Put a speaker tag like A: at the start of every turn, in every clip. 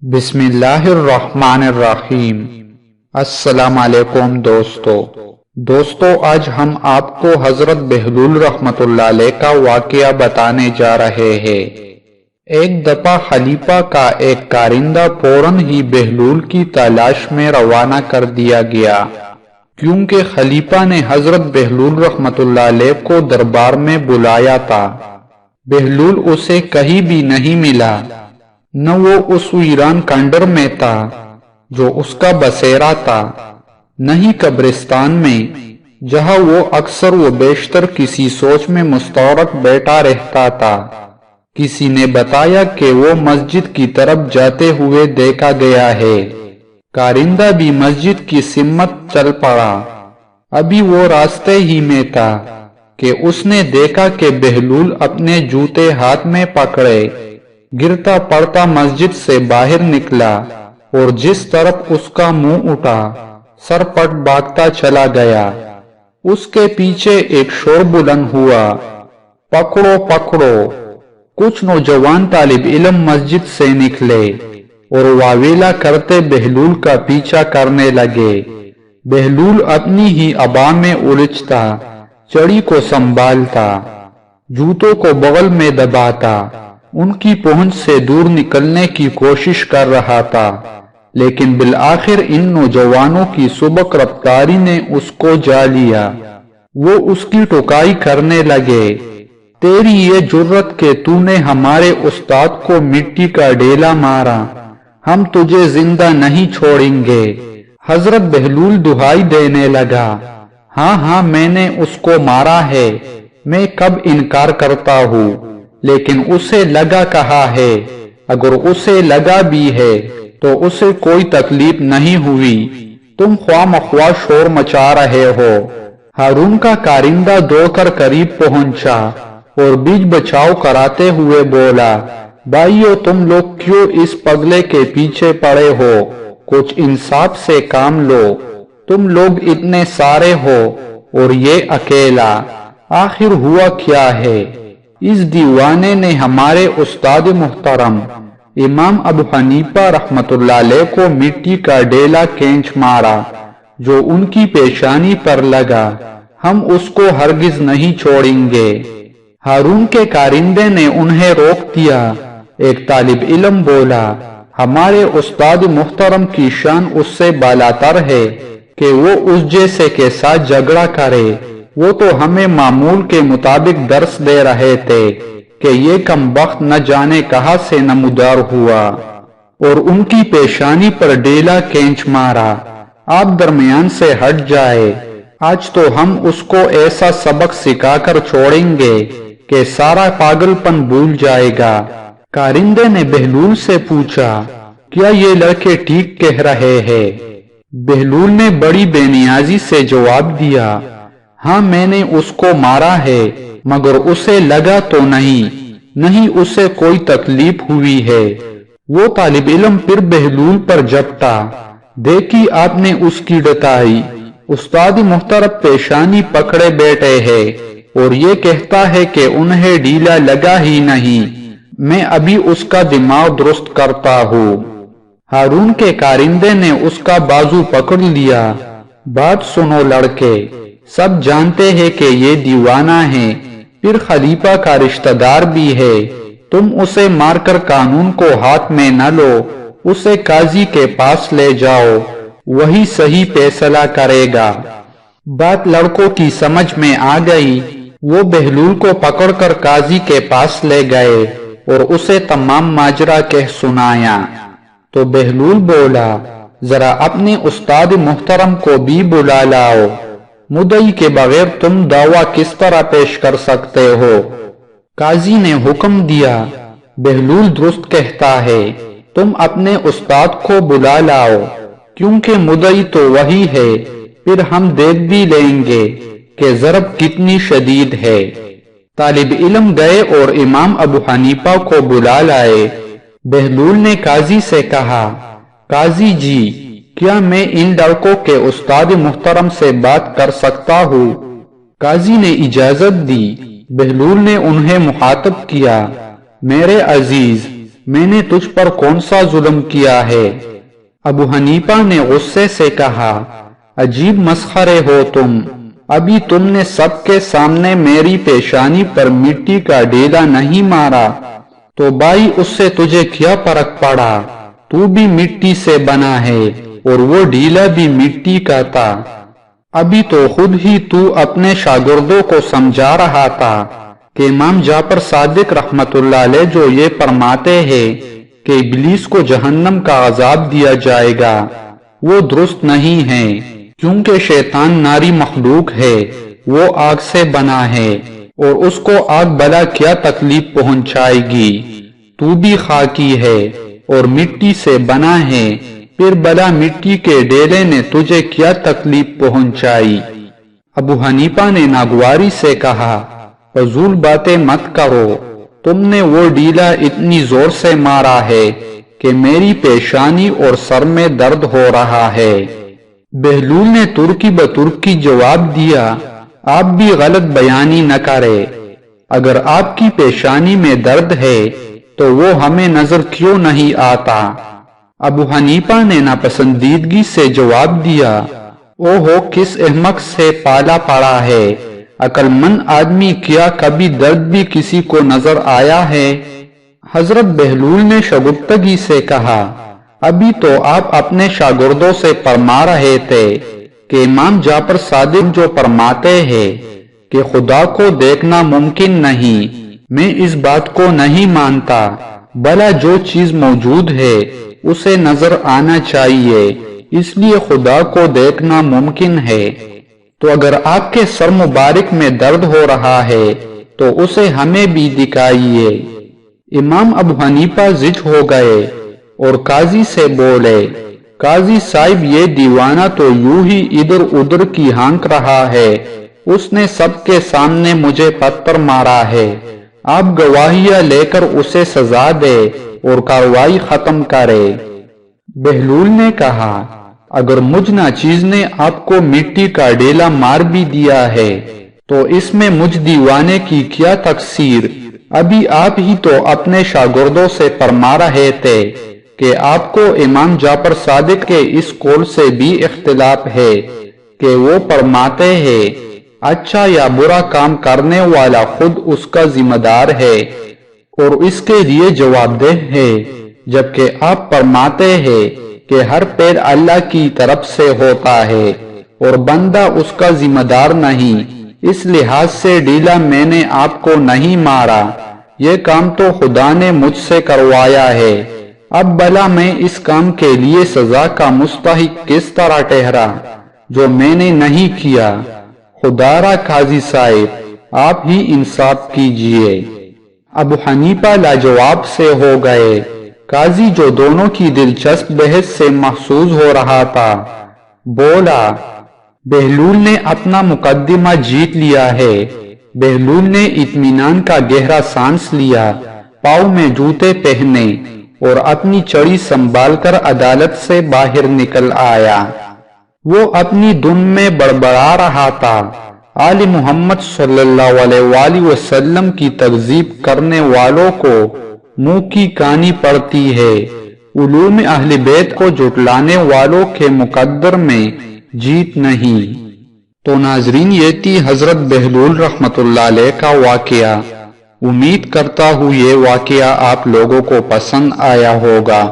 A: بسم اللہ الرحمن الرحیم۔ السلام علیکم دوستو آج ہم آپ کو حضرت بہلول رحمت اللہ علیہ کا واقعہ بتانے جا رہے ہیں۔ ایک دفعہ خلیفہ کا ایک کارندہ فوراً ہی بہلول کی تلاش میں روانہ کر دیا گیا، کیونکہ خلیفہ نے حضرت بہلول رحمت اللہ علیہ کو دربار میں بلایا تھا۔ بہلول اسے کہیں بھی نہیں ملا، نہ وہ اس ویران کھنڈر میں تھا جو اس کا بسیرا تھا، نہ ہی قبرستان میں جہاں وہ اکثر و بیشتر کسی سوچ میں مستغرق بیٹھا رہتا تھا۔ کسی نے بتایا کہ وہ مسجد کی طرف جاتے ہوئے دیکھا گیا ہے۔ کارندہ بھی مسجد کی سمت چل پڑا۔ ابھی وہ راستے ہی میں تھا کہ اس نے دیکھا کہ بہلول اپنے جوتے ہاتھ میں پکڑے گرتا پڑتا مسجد سے باہر نکلا، اور جس طرف اس کا منہ اٹھا سر پٹ بھاگتا چلا گیا۔ اس کے پیچھے ایک شور بلند ہوا، پکڑو پکڑو! کچھ نوجوان طالب علم مسجد سے نکلے اور واویلا کرتے بہلول کا پیچھا کرنے لگے۔ بہلول اپنی ہی ابا میں الجھتا، چڑی کو سنبھالتا، جوتوں کو بغل میں دباتا، ان کی پہنچ سے دور نکلنے کی کوشش کر رہا تھا، لیکن بالآخر ان نوجوانوں کی سبک رفتاری نے اس کو جا لیا۔ وہ اس کی ٹوکائی کرنے لگے، تیری یہ جرت کہ تو نے ہمارے استاد کو مٹی کا ڈیلا مارا، ہم تجھے زندہ نہیں چھوڑیں گے۔ حضرت بہلول دہائی دینے لگا، ہاں میں نے اس کو مارا ہے، میں کب انکار کرتا ہوں، لیکن اسے لگا کہا ہے، اگر اسے لگا بھی ہے تو اسے کوئی تکلیف نہیں ہوئی، تم خواہ مخواہ شور مچا رہے ہو۔ ہارون کا کارندہ دوڑ کر قریب پہنچا اور بیچ بچاؤ کراتے ہوئے بولا، بھائیو تم لوگ کیوں اس پگلے کے پیچھے پڑے ہو؟ کچھ انصاف سے کام لو، تم لوگ اتنے سارے ہو اور یہ اکیلا، آخر ہوا کیا ہے؟ اس دیوانے نے ہمارے استاد محترم امام ابو حنیفہ رحمت اللہ علیہ کو مٹی کا ڈیلا کھینچ مارا جو ان کی پیشانی پر لگا، ہم اس کو ہرگز نہیں چھوڑیں گے۔ ہارون کے کارندے نے انہیں روک دیا۔ ایک طالب علم بولا، ہمارے استاد محترم کی شان اس سے بالاتر ہے کہ وہ اس جیسے کے ساتھ جھگڑا کرے۔ وہ تو ہمیں معمول کے مطابق درس دے رہے تھے کہ یہ کمبخت نہ جانے کہاں سے نمودار ہوا اور ان کی پیشانی پر ڈیلا کھینچ مارا۔ آپ درمیان سے ہٹ جائے، آج تو ہم اس کو ایسا سبق سکھا کر چھوڑیں گے کہ سارا پاگل پن بھول جائے گا۔ کارندے نے بہلول سے پوچھا، کیا یہ لڑکے ٹھیک کہہ رہے ہیں؟ بہلول نے بڑی بے نیازی سے جواب دیا، ہاں میں نے اس کو مارا ہے، مگر اسے لگا تو نہیں اسے کوئی تکلیف ہوئی ہے۔ وہ طالب علم پھر بہلول پر جھپٹا، دیکھی آپ نے اس کی ڈٹائی، استاد محترم پیشانی پکڑے بیٹھے ہے اور یہ کہتا ہے کہ انہیں ڈیلا لگا ہی نہیں، میں ابھی اس کا دماغ درست کرتا ہوں۔ ہارون کے کارندے نے اس کا بازو پکڑ لیا، بات سنو لڑکے، سب جانتے ہیں کہ یہ دیوانہ ہے، پھر خلیفہ کا رشتہ دار بھی ہے، تم اسے مار کر قانون کو ہاتھ میں نہ لو، اسے قاضی کے پاس لے جاؤ، وہی صحیح فیصلہ کرے گا۔ بات لڑکوں کی سمجھ میں آ گئی، وہ بہلول کو پکڑ کر قاضی کے پاس لے گئے اور اسے تمام ماجرا کہہ سنایا۔ تو بہلول بولا، ذرا اپنے استاد محترم کو بھی بلا لاؤ، مدعی کے بغیر تم دعویٰ کس طرح پیش کر سکتے ہو؟ قاضی نے حکم دیا، بہلول درست کہتا ہے، تم اپنے استاد کو بلا لاؤ، کیونکہ مدعی تو وہی ہے، پھر ہم دیکھ بھی لیں گے کہ ضرب کتنی شدید ہے۔ طالب علم گئے اور امام ابو حنیفہ کو بلا لائے۔ بہلول نے قاضی سے کہا، قاضی جی، کیا میں ان لڑکوں کے استاد محترم سے بات کر سکتا ہوں؟ قاضی نے اجازت دی۔ بہلول نے انہیں مخاطب کیا، میرے عزیز، میں نے تجھ پر کون سا ظلم کیا ہے؟ ابو حنیفہ نے غصے سے کہا، عجیب مسخرے ہو تم، ابھی تم نے سب کے سامنے میری پیشانی پر مٹی کا ڈیلا نہیں مارا تو بھائی اس سے تجھے کیا فرق پڑا؟ تو بھی مٹی سے بنا ہے اور وہ ڈیلا بھی مٹی کا تھا۔ ابھی تو خود ہی تو اپنے شاگردوں کو سمجھا رہا تھا کہ امام جعفر صادق رحمت اللہ علیہ جو یہ فرماتے ہیں کہ ابلیس کو جہنم کا عذاب دیا جائے گا، وہ درست نہیں ہے، کیونکہ شیطان ناری مخلوق ہے، وہ آگ سے بنا ہے اور اس کو آگ بلا کیا تکلیف پہنچائے گی؟ تو بھی خاکی ہے اور مٹی سے بنا ہے، پھر بلا مٹی کے ڈیلے نے تجھے کیا تکلیف پہنچائی؟ ابو حنیفہ نے ناگواری سے کہا، فضول باتیں مت کرو، تم نے وہ ڈیلا اتنی زور سے مارا ہے کہ میری پیشانی اور سر میں درد ہو رہا ہے۔ بہلول نے ترکی بترکی جواب دیا، آپ بھی غلط بیانی نہ کرے، اگر آپ کی پیشانی میں درد ہے تو وہ ہمیں نظر کیوں نہیں آتا؟ ابو حنیفہ نے ناپسندیدگی سے جواب دیا، اوہو کس احمق سے پالا پڑا ہے، عقل مند آدمی کیا کبھی درد بھی کسی کو نظر آیا ہے؟ حضرت بہلول نے شگفتگی سے کہا، ابھی تو آپ اپنے شاگردوں سے فرما رہے تھے کہ امام جعفر صادق جو فرماتے ہیں کہ خدا کو دیکھنا ممکن نہیں، میں اس بات کو نہیں مانتا، بھلا جو چیز موجود ہے اسے نظر آنا چاہیے، اس لیے خدا کو دیکھنا ممکن ہے۔ تو اگر آپ کے سر مبارک میں درد ہو رہا ہے تو اسے ہمیں بھی دکھائیے۔ امام ابو حنیفہ ضد ہو گئے اور قاضی سے بولے، قاضی صاحب یہ دیوانہ تو یوں ہی ادھر ادھر کی ہانک رہا ہے، اس نے سب کے سامنے مجھے پتھر مارا ہے، آپ گواہیاں لے کر اسے سزا دے اور کارروائی ختم کرے۔ بہلول نے کہا، اگر مجھ ناچیز نے آپ کو مٹی کا ڈیلا مار بھی دیا ہے تو اس میں مجھ دیوانے کی کیا تقصیر؟ ابھی آپ ہی تو اپنے شاگردوں سے فرما رہے تھے کہ آپ کو امام جعفر صادق کے اس قول سے بھی اختلاف ہے کہ وہ فرماتے ہیں اچھا یا برا کام کرنے والا خود اس کا ذمہ دار ہے اور اس کے لیے جواب دہ ہے، جبکہ آپ فرماتے ہیں کہ ہر پیر اللہ کی طرف سے ہوتا ہے اور بندہ اس کا ذمہ دار نہیں، اس لحاظ سے ڈیلا میں نے آپ کو نہیں مارا، یہ کام تو خدا نے مجھ سے کروایا ہے، اب بھلا میں اس کام کے لیے سزا کا مستحق کس طرح ٹھہرا جو میں نے نہیں کیا؟ خدا را قاضی صاحب آپ ہی انصاف کیجئے۔ ابو حنیفہ لاجواب سے ہو گئے۔ قاضی جو دونوں کی دلچسپ بحث سے محظوظ ہو رہا تھا بولا، بہلول نے اپنا مقدمہ جیت لیا ہے۔ بہلول نے اطمینان کا گہرا سانس لیا، پاؤں میں جوتے پہنے اور اپنی چڑی سنبھال کر عدالت سے باہر نکل آیا۔ وہ اپنی دھن میں بڑبڑا رہا تھا، آل محمد صلی اللہ علیہ وآلہ وسلم کی تکذیب کرنے والوں کو منہ کی کانی پڑتی ہے، علوم اہل بیت کو جھٹلانے والوں کے مقدر میں جیت نہیں۔ تو ناظرین یہ تھی حضرت بہلول رحمت اللہ علیہ کا واقعہ۔ امید کرتا ہوں یہ واقعہ آپ لوگوں کو پسند آیا ہوگا۔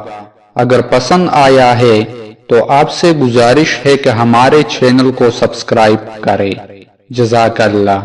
A: اگر پسند آیا ہے تو آپ سے گزارش ہے کہ ہمارے چینل کو سبسکرائب کریں۔ جزاک اللہ۔